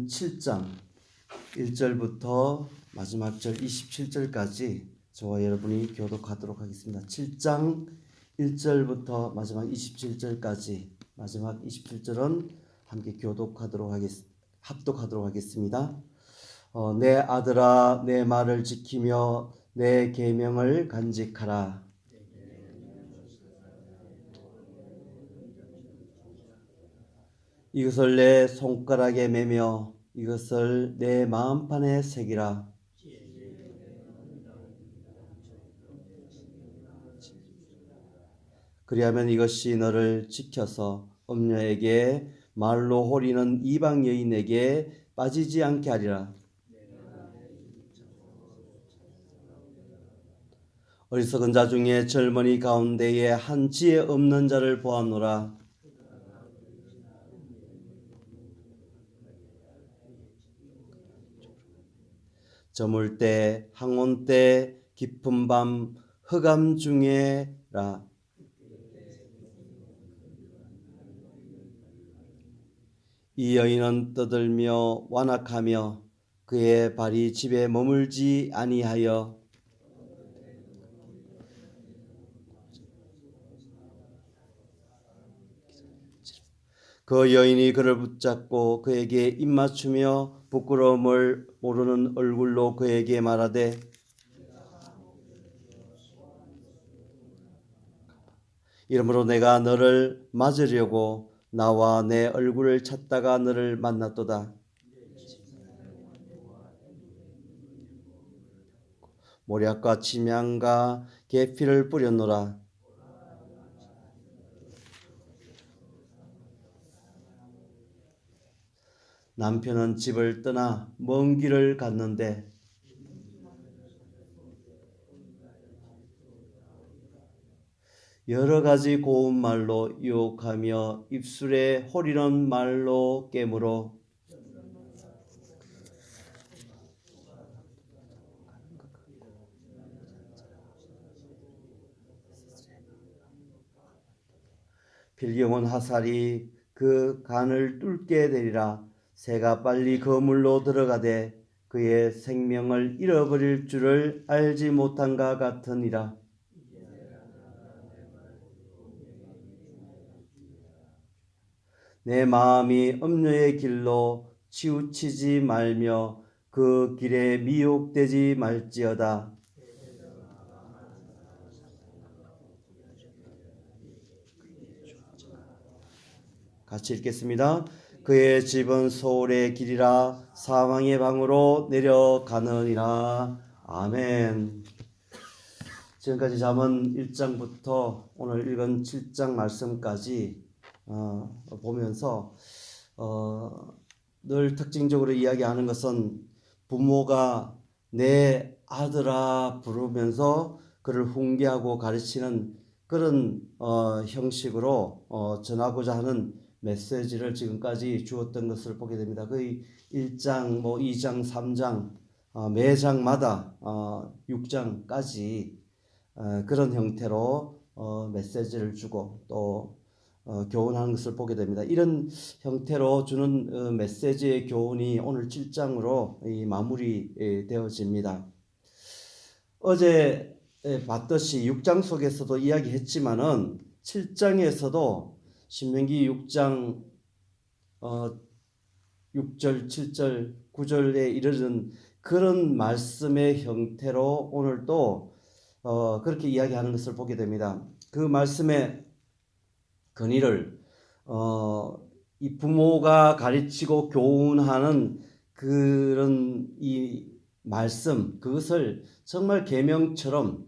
요한복음 7장 1절부터 마지막 절 27절까지 저와 여러분이 교독하도록 하겠습니다. 7장 1절부터 마지막 27절까지, 마지막 27절은 함께 합독하도록 하겠습니다. 내 아들아, 내 말을 지키며 내 계명을 간직하라. 이것을 내 손가락에 매며 이것을 내 마음판에 새기라. 그리하면 이것이 너를 지켜서 음녀에게 말로 호리는 이방 여인에게 빠지지 않게 하리라. 어리석은 자 중에 젊은이 가운데에 한 지혜 없는 자를 보았노라. 저물 때, 항온 때, 깊은 밤, 흑암 중에라. 이 여인은 떠들며 완악하며 그의 발이 집에 머물지 아니하여 그 여인이 그를 붙잡고 그에게 입맞추며 부끄러움을 모르는 얼굴로 그에게 말하되 이러므로 내가 너를 맞으려고 나와 내 얼굴을 찾다가 너를 만났도다. 모략과 침향과 계피를 뿌렸노라. 남편은 집을 떠나 먼 길을 갔는데 여러 가지 고운 말로 유혹하며 입술에 호리는 말로 깨물어 필경은 화살이 그 간을 뚫게 되리라. 새가 빨리 그물로 들어가되 그의 생명을 잃어버릴 줄을 알지 못한가 같으니라. 내 마음이 음녀의 길로 치우치지 말며 그 길에 미혹되지 말지어다. 같이 읽겠습니다. 그의 집은 소홀의 길이라 사망의 방으로 내려가느니라. 아멘. 지금까지 잠언 1장부터 오늘 읽은 7장 말씀까지 보면서 늘 특징적으로 이야기하는 것은 부모가 내 아들아 부르면서 그를 훈계하고 가르치는 그런 형식으로 전하고자 하는 메시지를 지금까지 주었던 것을 보게 됩니다. 거의 1장, 2장, 3장 매 장마다 6장까지 그런 형태로 메시지를 주고 또 교훈하는 것을 보게 됩니다. 이런 형태로 주는 메시지의 교훈이 오늘 7장으로 마무리되어집니다. 어제 봤듯이 6장 속에서도 이야기했지만은 7장에서도 신명기 6장 6절, 7절, 9절에 이르는 그런 말씀의 형태로 오늘도 그렇게 이야기하는 것을 보게 됩니다. 그 말씀의 근의를 이 부모가 가르치고 교훈하는 그런 이 말씀, 그것을 정말 계명처럼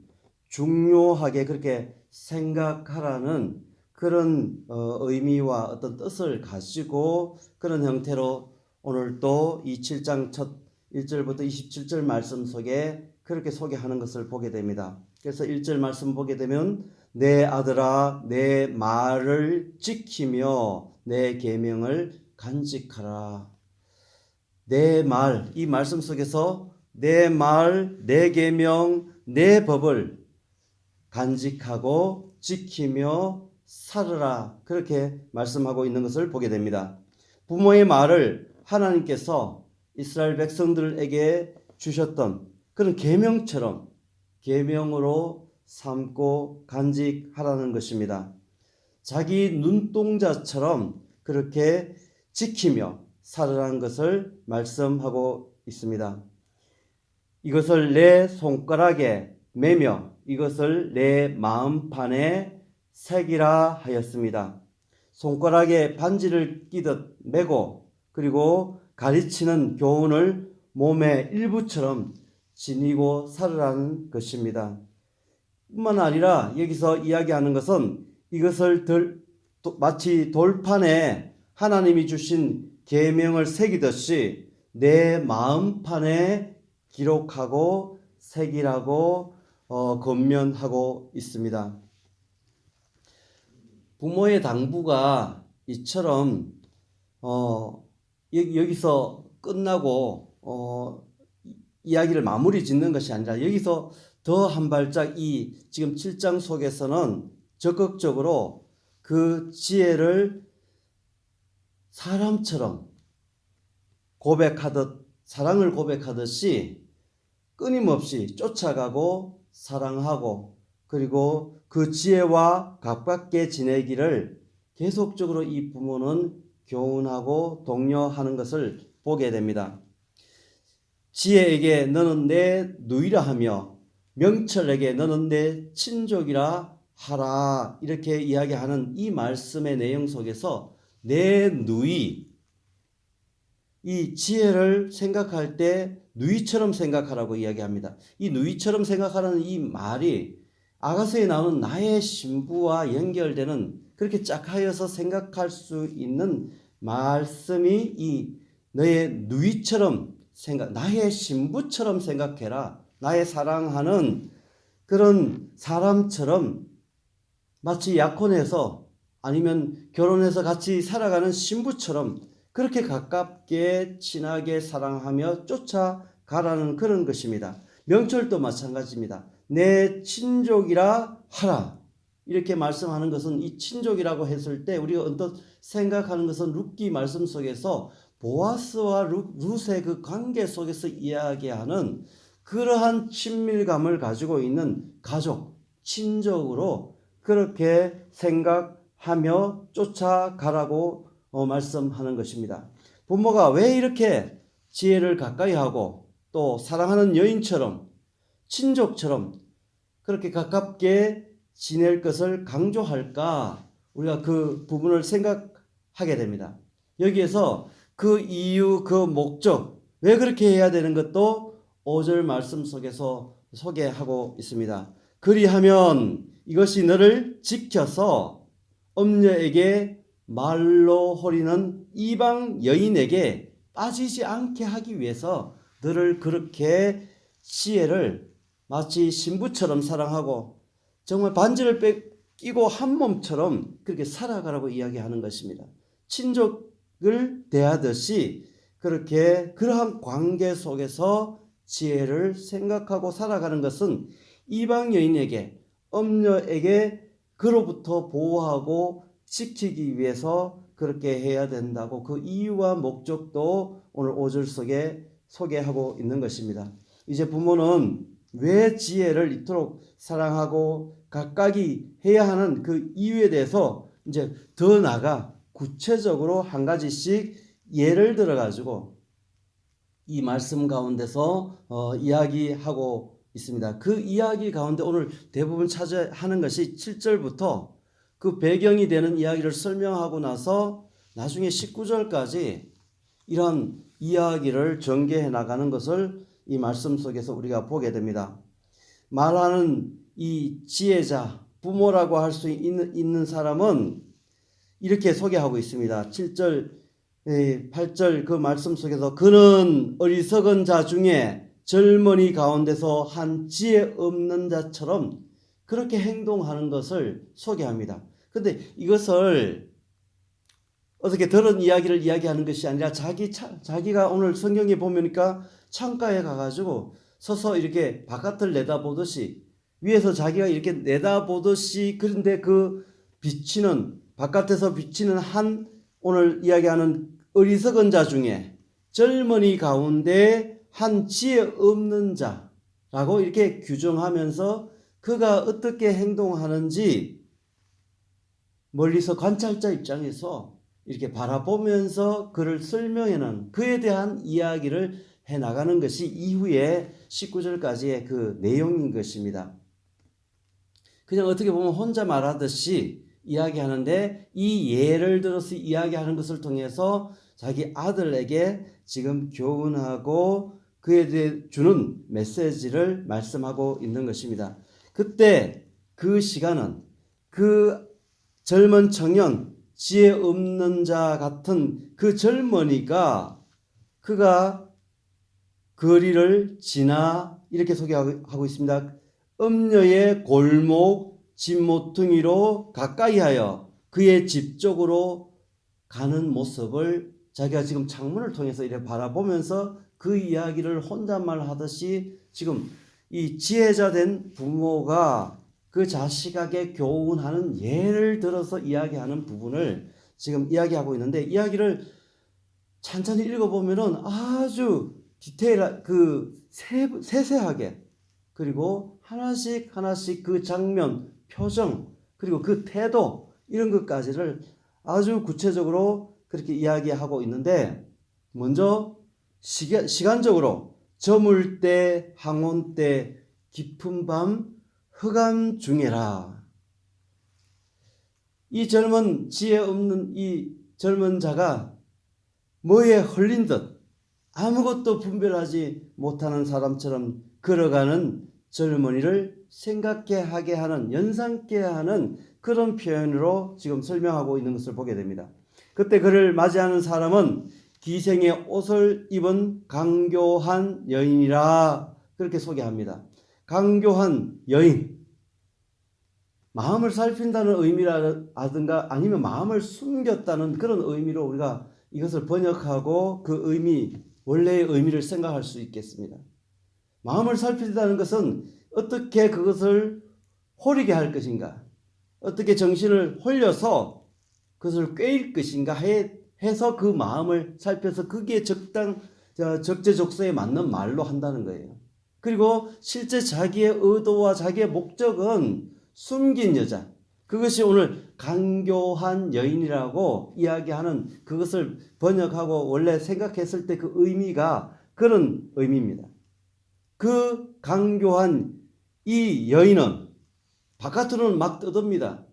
중요하게 그렇게 생각하라는 그런 의미와 어떤 뜻을 가지고 그런 형태로 오늘 또 이 7장 첫 1절부터 27절 말씀 속에 그렇게 소개하는 것을 보게 됩니다. 그래서 1절 말씀 보게 되면 내 아들아 내 말을 지키며 내 계명을 간직하라. 내 말, 이 말씀 속에서 내 말, 내 계명, 내 법을 간직하고 지키며 살으라. 그렇게 말씀하고 있는 것을 보게 됩니다. 부모의 말을 하나님께서 이스라엘 백성들에게 주셨던 그런 계명처럼 계명으로 삼고 간직하라는 것입니다. 자기 눈동자처럼 그렇게 지키며 살아라는 것을 말씀하고 있습니다. 이것을 내 손가락에 매며 이것을 내 마음판에 새기라 하였습니다. 손가락에 반지를 끼듯 매고 그리고 가르치는 교훈을 몸의 일부처럼 지니고 살으라는 것입니다. 뿐만 아니라 여기서 이야기하는 것은 이것을 마치 돌판에 하나님이 주신 계명을 새기듯이 내 마음판에 기록하고 새기라고 권면하고 있습니다. 부모의 당부가 이처럼 여기서 끝나고 이야기를 마무리 짓는 것이 아니라 여기서 더 한 발짝 이 지금 7장 속에서는 적극적으로 그 지혜를 사람처럼 고백하듯 사랑을 고백하듯이 끊임없이 쫓아가고 사랑하고 그리고 그 지혜와 가깝게 지내기를 계속적으로 이 부모는 교훈하고 독려하는 것을 보게 됩니다. 지혜에게 너는 내 누이라 하며 명철에게 너는 내 친족이라 하라 이렇게 이야기하는 이 말씀의 내용 속에서 내 누이 이 지혜를 생각할 때 누이처럼 생각하라고 이야기합니다. 이 누이처럼 생각하라는 이 말이 아가서에 나오는 나의 신부와 연결되는 그렇게 짝하여서 생각할 수 있는 말씀이 이 너의 누이처럼 나의 신부처럼 생각해라. 나의 사랑하는 그런 사람처럼 마치 약혼해서 아니면 결혼해서 같이 살아가는 신부처럼 그렇게 가깝게 친하게 사랑하며 쫓아가라는 그런 것입니다. 명철도 마찬가지입니다. 내 친족이라 하라. 이렇게 말씀하는 것은 이 친족이라고 했을 때 우리가 언뜻 생각하는 것은 룻기 말씀 속에서 보아스와 룻의 그 관계 속에서 이야기하는 그러한 친밀감을 가지고 있는 가족, 친족으로 그렇게 생각하며 쫓아가라고 말씀하는 것입니다. 부모가 왜 이렇게 지혜를 가까이 하고 또 사랑하는 여인처럼 친족처럼 그렇게 가깝게 지낼 것을 강조할까? 우리가 그 부분을 생각하게 됩니다. 여기에서 그 이유, 그 목적, 왜 그렇게 해야 되는 것도 5절 말씀 속에서 소개하고 있습니다. 그리하면 이것이 너를 지켜서 엄녀에게 말로 호리는 이방 여인에게 빠지지 않게 하기 위해서 너를 그렇게 지혜를 마치 신부처럼 사랑하고 정말 반지를 끼고 한 몸처럼 그렇게 살아가라고 이야기하는 것입니다. 친족을 대하듯이 그렇게 그러한 관계 속에서 지혜를 생각하고 살아가는 것은 이방 여인에게 엄녀에게 그로부터 보호하고 지키기 위해서 그렇게 해야 된다고 그 이유와 목적도 오늘 5절 속에 소개하고 있는 것입니다. 이제 부모는 왜 지혜를 이토록 사랑하고 가까이 해야 하는 그 이유에 대해서 이제 더 나아가 구체적으로 한 가지씩 예를 들어 가지고 이 말씀 가운데서 이야기하고 있습니다. 그 이야기 가운데 오늘 대부분 차지하는 것이 7절부터 그 배경이 되는 이야기를 설명하고 나서 나중에 19절까지 이런 이야기를 전개해 나가는 것을 이 말씀 속에서 우리가 보게 됩니다. 말하는 이 지혜자, 부모라고 할 수 있는 사람은 이렇게 소개하고 있습니다. 7절, 8절 그 말씀 속에서 그는 어리석은 자 중에 젊은이 가운데서 한 지혜 없는 자처럼 그렇게 행동하는 것을 소개합니다. 그런데 이것을 어떻게 들은 이야기를 이야기하는 것이 아니라 자기가 오늘 성경에 보니까 창가에 가가지고 서서 이렇게 바깥을 내다보듯이 위에서 자기가 이렇게 내다보듯이 그런데 그 비치는 바깥에서 비치는 한 오늘 이야기하는 어리석은 자 중에 젊은이 가운데 한 지혜 없는 자라고 이렇게 규정하면서 그가 어떻게 행동하는지 멀리서 관찰자 입장에서 이렇게 바라보면서 그를 설명해는 그에 대한 이야기를 해나가는 것이 이후에 19절까지의 그 내용인 것입니다. 그냥 어떻게 보면 혼자 말하듯이 이야기하는데 이 예를 들어서 이야기하는 것을 통해서 자기 아들에게 지금 교훈하고 그에 대해 주는 메시지를 말씀하고 있는 것입니다. 그때 그 시간은 그 젊은 청년, 지혜 없는 자 같은 그 젊은이가 그가 거리를 지나 이렇게 소개하고 있습니다. 음녀의 골목 진모퉁이로 가까이하여 그의 집 쪽으로 가는 모습을 자기가 지금 창문을 통해서 이렇게 바라보면서 그 이야기를 혼잣말 하듯이 지금 이 지혜자 된 부모가 그 자식에게 교훈하는 예를 들어서 이야기하는 부분을 지금 이야기하고 있는데, 이야기를 천천히 읽어보면은 아주 디테일한 세세하게, 그리고 하나씩 그 장면, 표정, 그리고 그 태도, 이런 것까지를 아주 구체적으로 그렇게 이야기하고 있는데, 먼저 시간적으로 저물 때, 항온 때, 깊은 밤, 흑암 중에라. 이 젊은 지혜 없는 이 젊은 자가 뭐에 홀린 듯 아무것도 분별하지 못하는 사람처럼 걸어가는 젊은이를 생각해 하게 하는, 연상케 하는 그런 표현으로 지금 설명하고 있는 것을 보게 됩니다. 그때 그를 맞이하는 사람은 기생의 옷을 입은 강교한 여인이라 그렇게 소개합니다. 강교한 여인, 마음을 살핀다는 의미라든가 아니면 마음을 숨겼다는 그런 의미로 우리가 이것을 번역하고 그 의미, 원래의 의미를 생각할 수 있겠습니다. 마음을 살핀다는 것은 어떻게 그것을 홀리게 할 것인가, 어떻게 정신을 홀려서 그것을 꿰일 것인가 해서 그 마음을 살펴서 그게 적재적소에 맞는 말로 한다는 거예요. 그리고 실제 자기의 의도와 자기의 목적은 숨긴 여자, 그것이 오늘 강교한 여인이라고 이야기하는, 그것을 번역하고 원래 생각했을 때 그 의미가 그런 의미입니다. 그 강교한 이 여인은 바깥으로는 막 떠듭니다.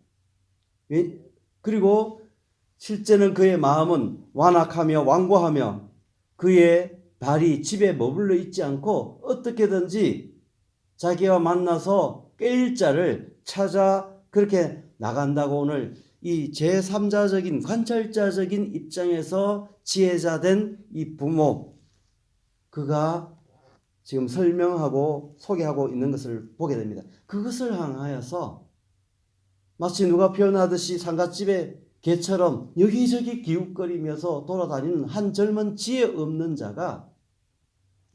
그리고 실제는 그의 마음은 완악하며 완고하며 그의 발이 집에 머물러 있지 않고 어떻게든지 자기와 만나서 깰 자를 찾아 그렇게 나간다고 오늘 이 제3자적인 관찰자적인 입장에서 지혜자된 이 부모, 그가 지금 설명하고 소개하고 있는 것을 보게 됩니다. 그것을 향하여서 마치 누가 표현하듯이 상갓집의 개처럼 여기저기 기웃거리면서 돌아다니는 한 젊은 지혜 없는 자가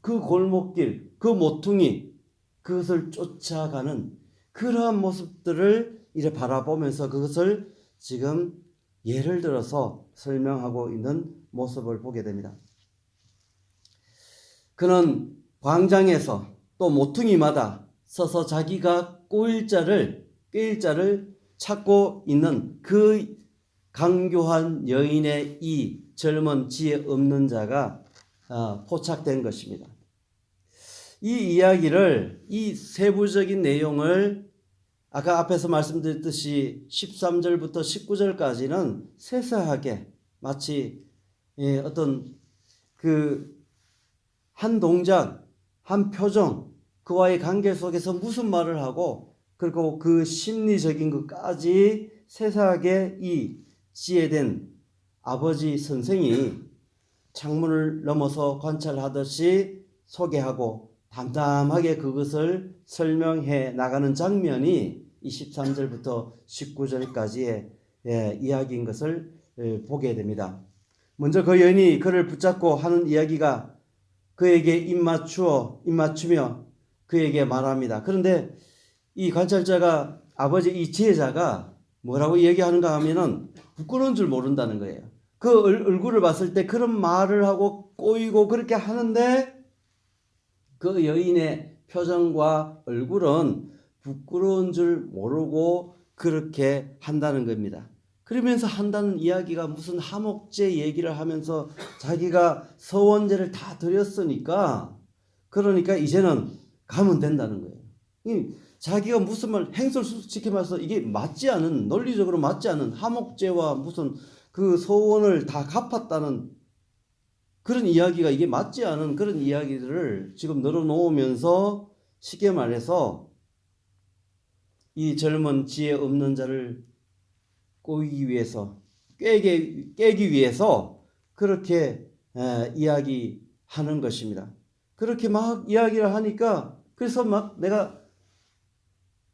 그 골목길, 그 모퉁이, 그것을 쫓아가는 그러한 모습들을 이래 바라보면서 그것을 지금 예를 들어서 설명하고 있는 모습을 보게 됩니다. 그는 광장에서 또 모퉁이마다 서서 자기가 꿰일 자를 찾고 있는 그 강교한 여인의 이 젊은 지혜 없는 자가 포착된 것입니다. 이 이야기를, 이 세부적인 내용을 아까 앞에서 말씀드렸듯이 13절부터 19절까지는 세세하게 마치 어떤 그 한 동작, 한 표정, 그와의 관계 속에서 무슨 말을 하고 그리고 그 심리적인 것까지 세세하게 이 지혜된 아버지 선생이 창문을 넘어서 관찰하듯이 소개하고 담담하게 그것을 설명해 나가는 장면이 이 13절부터 19절까지의 이야기인 것을 보게 됩니다. 먼저 그 여인이 그를 붙잡고 하는 이야기가 그에게 입맞추며 그에게 말합니다. 그런데 이 관찰자가, 아버지 이 지혜자가 뭐라고 얘기하는가 하면은 부끄러운 줄 모른다는 거예요. 그 얼굴을 봤을 때 그런 말을 하고 꼬이고 그렇게 하는데 그 여인의 표정과 얼굴은 부끄러운 줄 모르고 그렇게 한다는 겁니다. 그러면서 한다는 이야기가 무슨 하목제 얘기를 하면서 자기가 서원제를 다 드렸으니까 그러니까 이제는 가면 된다는 거예요. 자기가 무슨 말 행설수설시키면서 이게 맞지 않은 논리적으로 맞지 않은 하목제와 무슨 그 서원을 다 갚았다는 그런 이야기가 이게 맞지 않은 그런 이야기들을 지금 늘어놓으면서 쉽게 말해서 이 젊은 지혜 없는 자를 꼬이기 위해서 깨기 위해서 그렇게 이야기하는 것입니다. 그렇게 막 이야기를 하니까 그래서 막 내가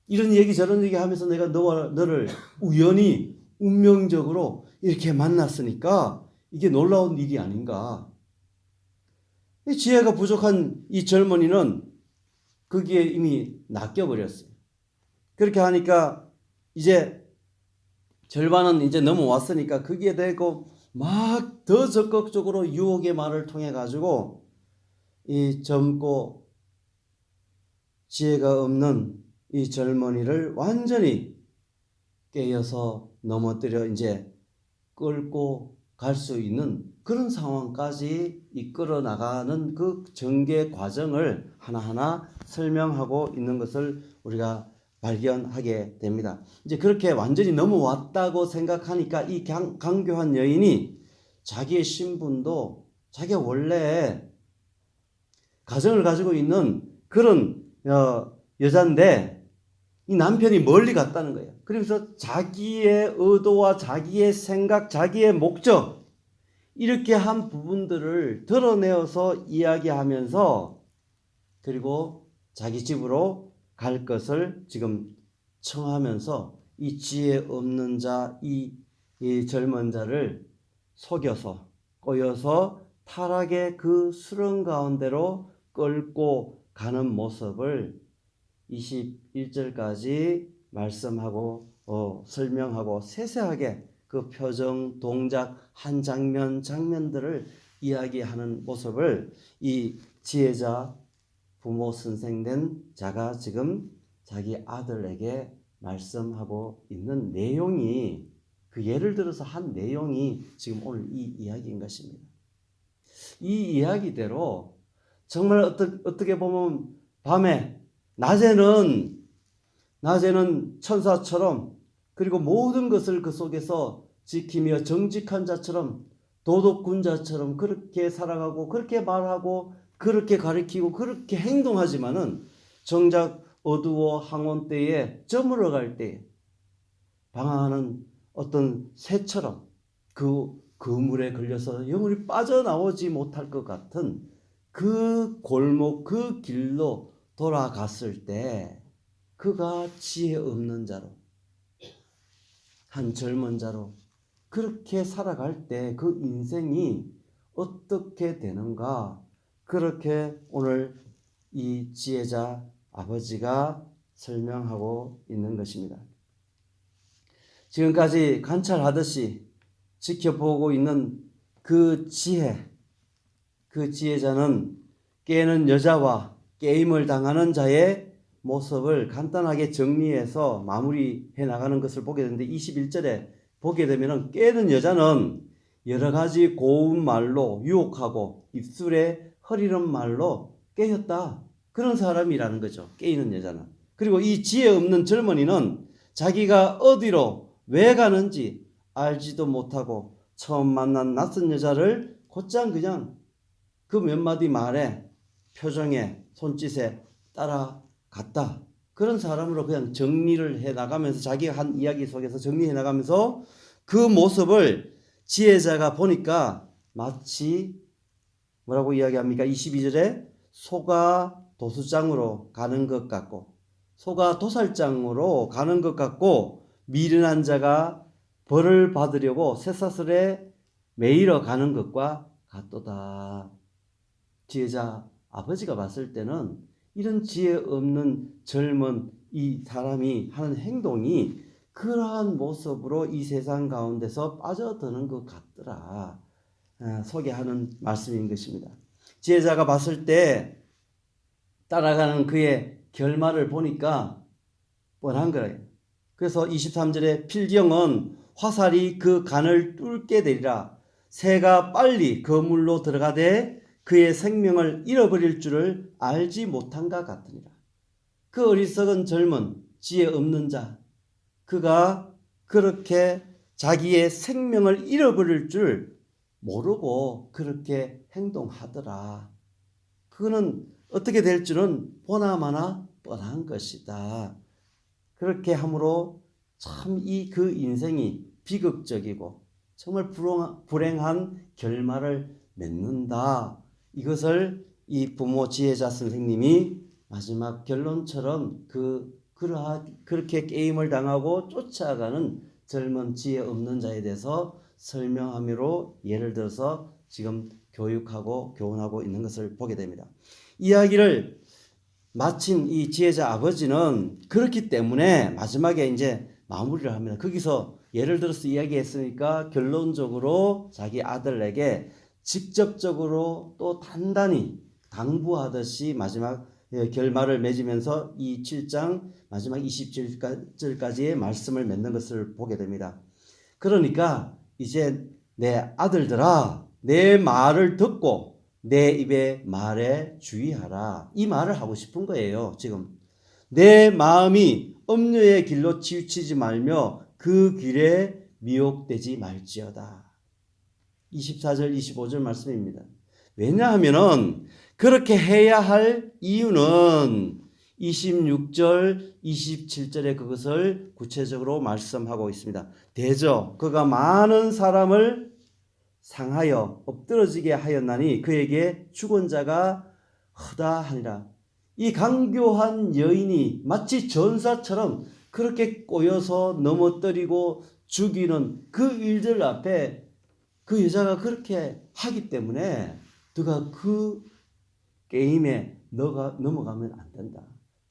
이런 얘기 저런 얘기 하면서 내가 너를 우연히 운명적으로 이렇게 만났으니까 이게 놀라운 일이 아닌가. 이 지혜가 부족한 이 젊은이는 거기에 이미 낚여버렸어요. 그렇게 하니까 이제 절반은 이제 넘어왔으니까 거기에 대고 막 더 적극적으로 유혹의 말을 통해 가지고 이 젊고 지혜가 없는 이 젊은이를 완전히 깨어서 넘어뜨려 이제 끌고 갈 수 있는 그런 상황까지 이끌어 나가는 그 전개 과정을 하나하나 설명하고 있는 것을 우리가 발견하게 됩니다. 이제 그렇게 완전히 넘어왔다고 생각하니까 이 강교한 여인이 자기의 신분도 자기가 원래 가정을 가지고 있는 그런 여자인데 이 남편이 멀리 갔다는 거예요. 그러면서 자기의 의도와 자기의 생각, 자기의 목적 이렇게 한 부분들을 드러내어서 이야기하면서 그리고 자기 집으로 갈 것을 지금 청하면서 이 지혜 없는 자, 이 젊은 자를 속여서 꼬여서 타락의 그 수렁 가운데로 끌고 가는 모습을 21절까지 말씀하고 설명하고 세세하게 그 표정, 동작, 한 장면들을 이야기하는 모습을 이 지혜자, 부모 선생된 자가 지금 자기 아들에게 말씀하고 있는 내용이 그 예를 들어서 한 내용이 지금 오늘 이 이야기인 것입니다. 이 이야기대로 정말 어떻게 보면 밤에 낮에는 천사처럼 그리고 모든 것을 그 속에서 지키며 정직한 자처럼 도덕군자처럼 그렇게 살아가고 그렇게 말하고 그렇게 가르치고 그렇게 행동하지만은 정작 어두워 항원 때에 저물어 갈 때에 방황하는 어떤 새처럼 그 그물에 걸려서 영원히 빠져나오지 못할 것 같은 그 골목 그 길로 돌아갔을 때 그가 지혜 없는 자로 한 젊은 자로 그렇게 살아갈 때 그 인생이 어떻게 되는가 그렇게 오늘 이 지혜자 아버지가 설명하고 있는 것입니다. 지금까지 관찰하듯이 지켜보고 있는 그 지혜자는 깨는 여자와 게임을 당하는 자의 모습을 간단하게 정리해서 마무리해 나가는 것을 보게 되는데 21절에 보게 되면 깨는 여자는 여러 가지 고운 말로 유혹하고 입술에 허리는 말로 깨였다. 그런 사람이라는 거죠. 깨이는 여자는. 그리고 이 지혜 없는 젊은이는 자기가 어디로 왜 가는지 알지도 못하고 처음 만난 낯선 여자를 곧장 그냥 그 몇 마디 말에 표정에 손짓에 따라갔다. 그런 사람으로 그냥 정리를 해 나가면서 자기가 한 이야기 속에서 정리해 나가면서 그 모습을 지혜자가 보니까 마치 뭐라고 이야기합니까? 22절에 소가 도수장으로 가는 것 같고 소가 도살장으로 가는 것 같고 미련한 자가 벌을 받으려고 쇠사슬에 매이러 가는 것과 같도다. 지혜자 아버지가 봤을 때는 이런 지혜 없는 젊은 이 사람이 하는 행동이 그러한 모습으로 이 세상 가운데서 빠져드는 것 같더라. 소개하는 말씀인 것입니다. 지혜자가 봤을 때 따라가는 그의 결말을 보니까 뻔한 거예요. 그래서 23절에 필경은 화살이 그 간을 뚫게 되리라. 새가 빨리 그 물로 들어가되 그의 생명을 잃어버릴 줄을 알지 못한가 같으니라. 그 어리석은 젊은 지혜 없는 자, 그가 그렇게 자기의 생명을 잃어버릴 줄 모르고 그렇게 행동하더라. 그거는 어떻게 될 줄은 보나마나 뻔한 것이다. 그렇게 함으로 참 그 인생이 비극적이고 정말 불행한 결말을 맺는다. 이것을 이 부모 지혜자 선생님이 마지막 결론처럼 그렇게 게임을 당하고 쫓아가는 젊은 지혜 없는 자에 대해서 설명하므로 예를 들어서 지금 교육하고 교훈하고 있는 것을 보게 됩니다. 이야기를 마친 이 지혜자 아버지는 그렇기 때문에 마지막에 이제 마무리를 합니다. 거기서 예를 들어서 이야기했으니까 결론적으로 자기 아들에게 직접적으로 또 단단히 당부하듯이 마지막 결말을 맺으면서 이 7장 마지막 27절까지의 말씀을 맺는 것을 보게 됩니다. 그러니까 이제 내 아들들아, 내 말을 듣고 내 입의 말에 주의하라. 이 말을 하고 싶은 거예요. 지금 내 마음이 음료의 길로 치우치지 말며 그 길에 미혹되지 말지어다. 24절 25절 말씀입니다. 왜냐하면 그렇게 해야 할 이유는 26절 27절에 그것을 구체적으로 말씀하고 있습니다. 대저 그가 많은 사람을 상하여 엎드러지게 하였나니 그에게 죽은 자가 허다하니라. 이 강교한 여인이 마치 전사처럼 그렇게 꼬여서 넘어뜨리고 죽이는 그 일들 앞에 그 여자가 그렇게 하기 때문에 너가 그 게임에 너가 넘어가면 안 된다.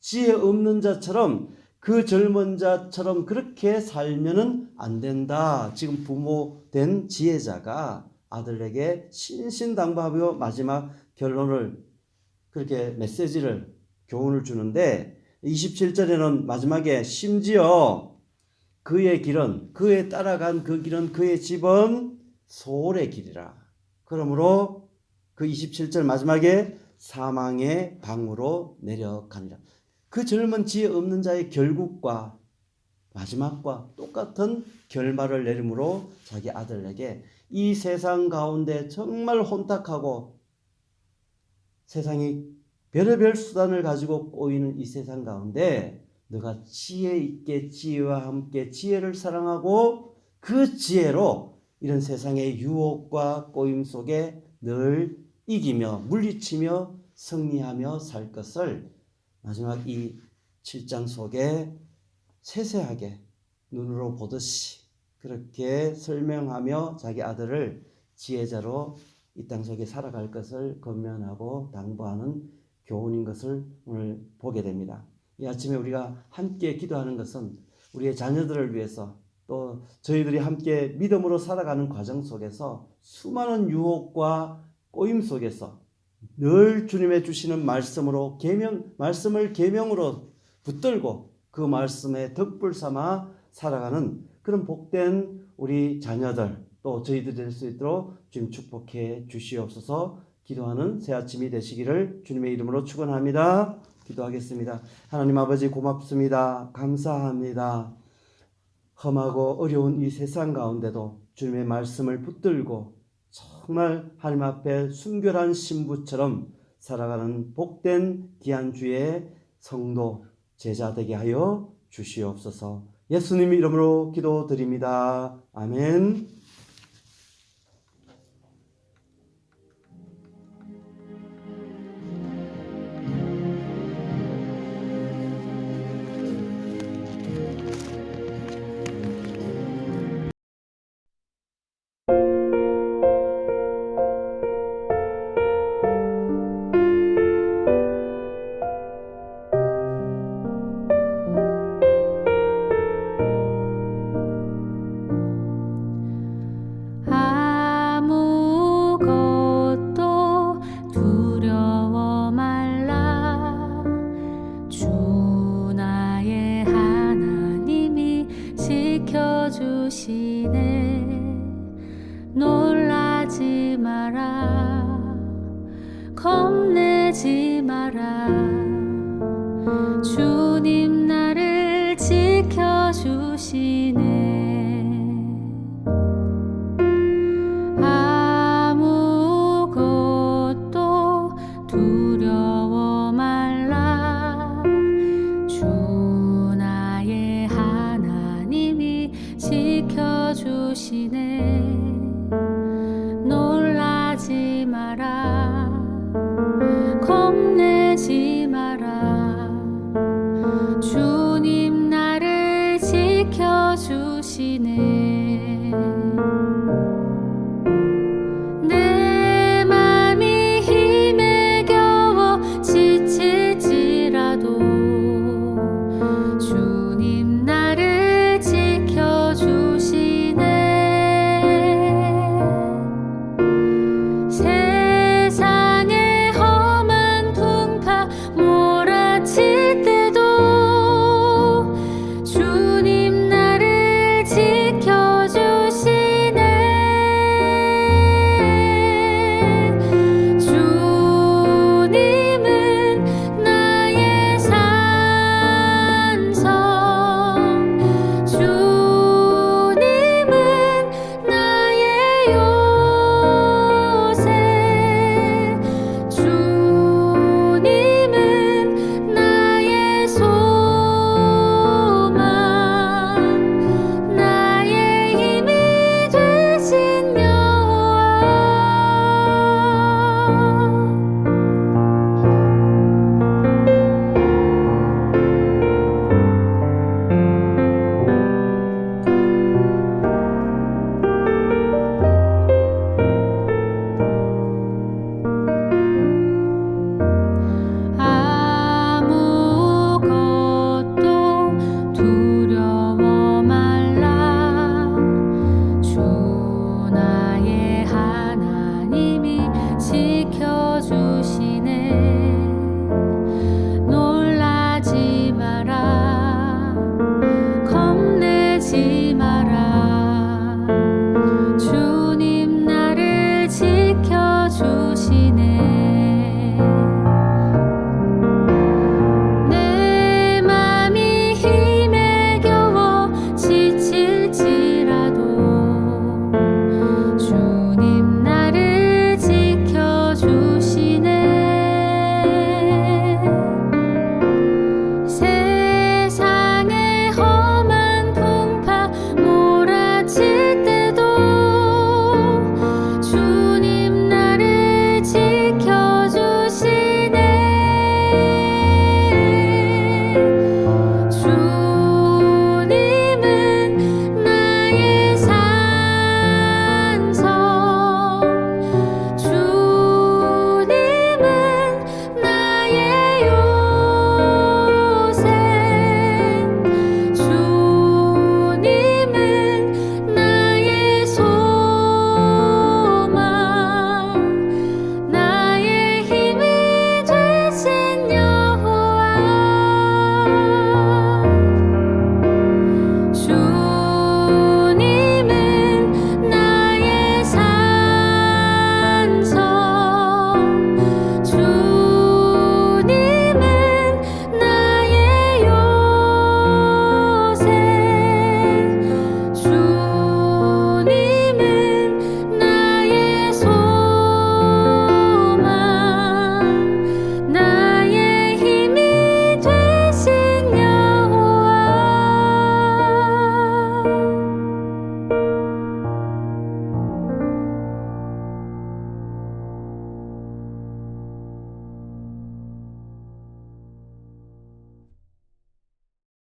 지혜 없는 자처럼 그 젊은 자처럼 그렇게 살면은 안 된다. 지금 부모된 지혜자가 아들에게 신신당부하며 마지막 결론을 그렇게 메시지를 교훈을 주는데 27절에는 마지막에 심지어 그의 길은 그의 따라간 그 길은 그의 집은 소홀의 길이라. 그러므로 그 27절 마지막에 사망의 방으로 내려가니라. 그 젊은 지혜 없는 자의 결국과 마지막과 똑같은 결말을 내림으로 자기 아들에게 이 세상 가운데 정말 혼탁하고 세상이 별의별 수단을 가지고 꼬이는 이 세상 가운데 너가 지혜 있게 지혜와 함께 지혜를 사랑하고 그 지혜로 이런 세상의 유혹과 꼬임 속에 늘 이기며 물리치며 승리하며 살 것을 마지막 이 7장 속에 세세하게 눈으로 보듯이 그렇게 설명하며 자기 아들을 지혜자로 이 땅 속에 살아갈 것을 권면하고 당부하는 교훈인 것을 오늘 보게 됩니다. 이 아침에 우리가 함께 기도하는 것은 우리의 자녀들을 위해서 또 저희들이 함께 믿음으로 살아가는 과정 속에서 수많은 유혹과 꼬임 속에서 늘 주님의 주시는 말씀으로 말씀을 계명으로 붙들고 그 말씀에 덕불 삼아 살아가는 그런 복된 우리 자녀들 또 저희들 될 수 있도록 주님 축복해 주시옵소서. 기도하는 새 아침이 되시기를 주님의 이름으로 축원합니다. 기도하겠습니다. 하나님 아버지 고맙습니다. 감사합니다. 험하고 어려운 이 세상 가운데도 주님의 말씀을 붙들고 정말 하나님 앞에 순결한 신부처럼 살아가는 복된 귀한 주의 성도 제자 되게 하여 주시옵소서. 예수님 이름으로 기도드립니다. 아멘. 겁내지 마라. 주님 나를 지켜주시네. 아무것도 두려워 말라. 주 나의 하나님이 지켜주시네. 놀라지 마라. 겁내